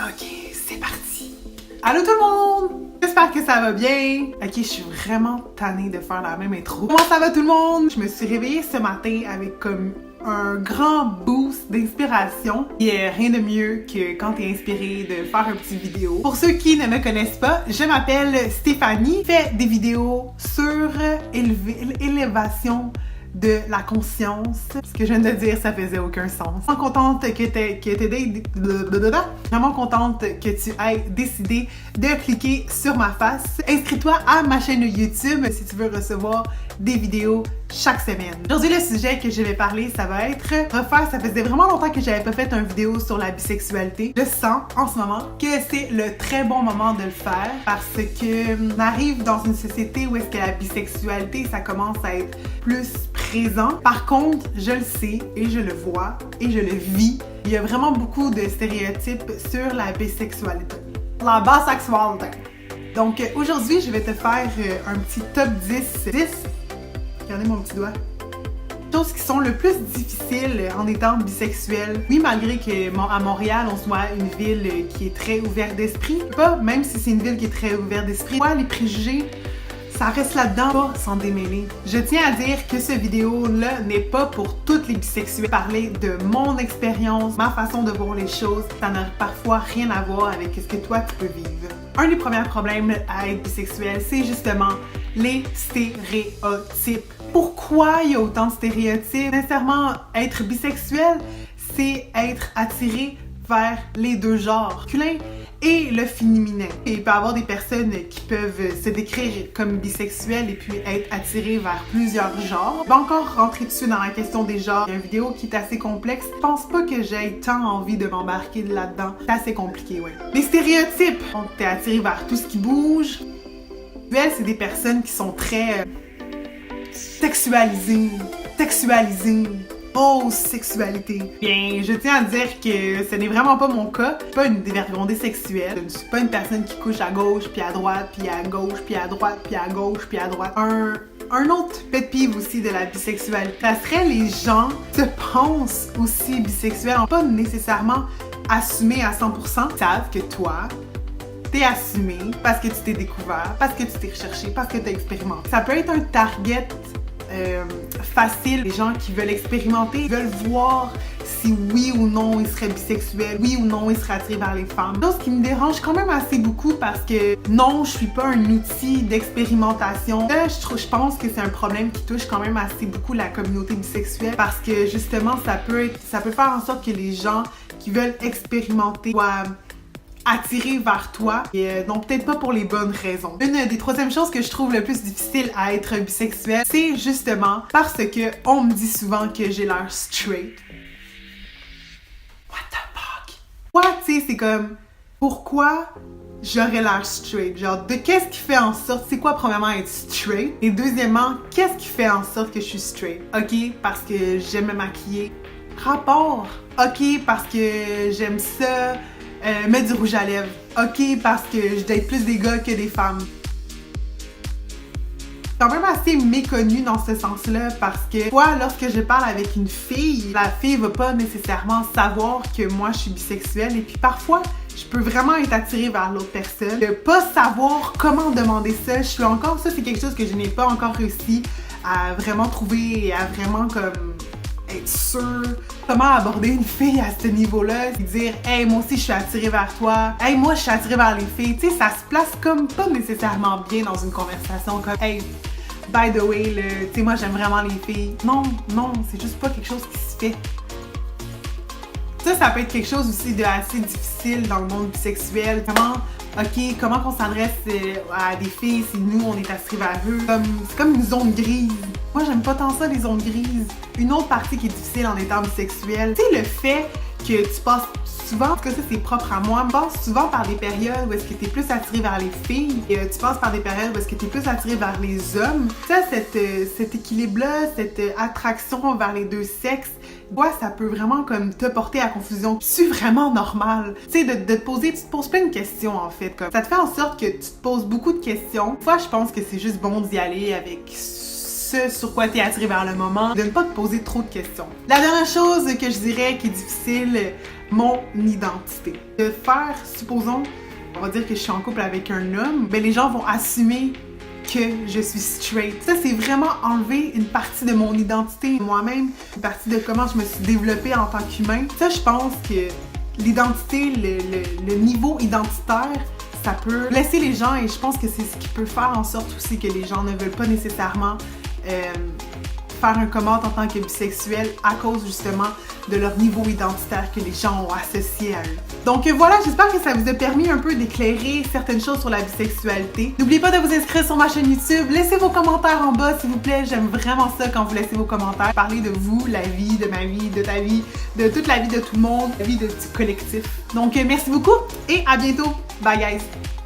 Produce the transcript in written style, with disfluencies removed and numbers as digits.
Ok, c'est parti! Allô tout le monde! J'espère que ça va bien! Ok, je suis vraiment tannée de faire la même intro. Comment ça va tout le monde? Je me suis réveillée ce matin avec comme un grand boost d'inspiration. Il n'y a rien de mieux que quand tu es inspiré de faire une petite vidéo. Pour ceux qui ne me connaissent pas, je m'appelle Stéphanie. Je fais des vidéos sur l'élévation de la conscience. Ce que je viens de dire, ça faisait aucun sens. Vraiment contente vraiment contente que tu aies décidé de cliquer sur ma face. Inscris-toi à ma chaîne YouTube si tu veux recevoir des vidéos chaque semaine. Aujourd'hui, le sujet que je vais parler, ça va être refaire. Ça faisait vraiment longtemps que j'avais pas fait une vidéo sur la bisexualité. Je sens en ce moment que c'est le très bon moment de le faire parce que on arrive dans une société où est-ce que la bisexualité, ça commence à être plus présent. Par contre, je le sais et je le vois et je le vis. Il y a vraiment beaucoup de stéréotypes sur la bisexualité. La bisexualité. Donc aujourd'hui, je vais te faire un petit top 10. Regardez mon petit doigt. Choses qui sont le plus difficiles en étant bisexuel. Oui, malgré que à Montréal, on soit une ville qui est très ouverte d'esprit. Pas, même si c'est une ville qui est très ouverte d'esprit. Les préjugés, ça reste là-dedans, pas s'en démêler. Je tiens à dire que cette vidéo-là n'est pas pour toutes les bisexuels. Parler de mon expérience, ma façon de voir les choses, ça n'a parfois rien à voir avec ce que toi tu peux vivre. Un des premiers problèmes à être bisexuel, c'est justement les stéréotypes. Pourquoi il y a autant de stéréotypes? Sincèrement, être bisexuel, c'est être attiré vers les deux genres, masculin et le féminin. Et il peut y avoir des personnes qui peuvent se décrire comme bisexuelles et puis être attirées vers plusieurs genres. Je vais encore rentrer dessus dans la question des genres. Il y a une vidéo qui est assez complexe. Je pense pas que j'ai tant envie de m'embarquer là-dedans. C'est assez compliqué, oui. Les stéréotypes. Donc, t'es attiré vers tout ce qui bouge. C'est des personnes qui sont très sexualisées. Oh, sexualité. Bien, je tiens à dire que ce n'est vraiment pas mon cas. Je suis pas une dévergondée sexuelle. Je ne suis pas une personne qui couche à gauche, puis à droite, puis à gauche, puis à droite, puis à gauche, puis à droite. Un autre pet peeve aussi de la bisexualité, ça serait les gens qui se pensent aussi bisexuels, pas nécessairement assumés à 100%, savent que toi, t'es assumé parce que tu t'es découvert, parce que tu t'es recherché, parce que t'as expérimenté. Ça peut être un target facile, les gens qui veulent expérimenter, veulent voir si oui ou non ils seraient bisexuels, oui ou non ils seraient attirés vers les femmes. Chose qui me dérange quand même assez beaucoup parce que non, je suis pas un outil d'expérimentation. Là, je pense que c'est un problème qui touche quand même assez beaucoup la communauté bisexuelle parce que justement ça peut faire en sorte que les gens qui veulent expérimenter soient attiré vers toi et donc peut-être pas pour les bonnes raisons. Une des troisièmes choses que je trouve le plus difficile à être bisexuel, c'est justement parce que on me dit souvent que j'ai l'air straight. What the fuck? What, tu sais, c'est comme pourquoi j'aurais l'air straight? Genre, de qu'est-ce qui fait en sorte, c'est quoi premièrement être straight? Et deuxièmement, qu'est-ce qui fait en sorte que je suis straight? Ok, parce que j'aime me maquiller. Rapport. Ok, parce que j'aime ça. Mettre du rouge à lèvres. Ok, parce que je date plus des gars que des femmes. Quand même assez méconnu dans ce sens-là parce que moi, lorsque je parle avec une fille, la fille va pas nécessairement savoir que moi je suis bisexuelle et puis parfois je peux vraiment être attirée vers l'autre personne. De pas savoir comment demander ça, ça c'est quelque chose que je n'ai pas encore réussi à vraiment trouver et à vraiment comme être sûre comment aborder une fille à ce niveau-là, dire « Hey, moi aussi, je suis attirée vers toi. Hey, moi, je suis attirée vers les filles. » Tu sais, ça se place comme pas nécessairement bien dans une conversation comme « Hey, by the way, tu sais, moi, j'aime vraiment les filles. » Non, c'est juste pas quelque chose qui se fait. Ça peut être quelque chose aussi de assez difficile dans le monde bisexuel. Comment on s'adresse à des filles si nous, on est attirés vers eux? C'est comme une zone grise. Moi, j'aime pas tant ça, les zones grises. Une autre partie qui est difficile en étant bisexuel, tu sais, le fait que tu passes souvent, en tout cas ça c'est propre à moi, tu passes souvent par des périodes où est-ce que tu es plus attiré vers les filles et tu passes par des périodes où est-ce que tu es plus attiré vers les hommes. Ça, cet équilibre-là, cette attraction vers les deux sexes, ça peut vraiment comme te porter à confusion. C'est vraiment normal. Tu sais, de te poser, tu te poses plein de questions en fait. Comme. Ça te fait en sorte que tu te poses beaucoup de questions. Des fois, je pense que c'est juste bon d'y aller avec ce sur quoi tu es attiré vers le moment, de ne pas te poser trop de questions. La dernière chose que je dirais qui est difficile mon identité. De faire, supposons, on va dire que je suis en couple avec un homme, ben les gens vont assumer que je suis straight. Ça, c'est vraiment enlever une partie de mon identité moi-même, une partie de comment je me suis développée en tant qu'humain. Ça, je pense que l'identité, le niveau identitaire, ça peut blesser les gens et je pense que c'est ce qui peut faire en sorte aussi que les gens ne veulent pas nécessairement faire un comment en tant que bisexuel à cause justement de leur niveau identitaire que les gens ont associé à eux. Donc voilà, j'espère que ça vous a permis un peu d'éclairer certaines choses sur la bisexualité. N'oubliez pas de vous inscrire sur ma chaîne YouTube, laissez vos commentaires en bas s'il vous plaît, j'aime vraiment ça quand vous laissez vos commentaires. Parlez de vous, la vie, de ma vie, de ta vie, de toute la vie de tout le monde, la vie du collectif. Donc merci beaucoup et à bientôt, bye guys!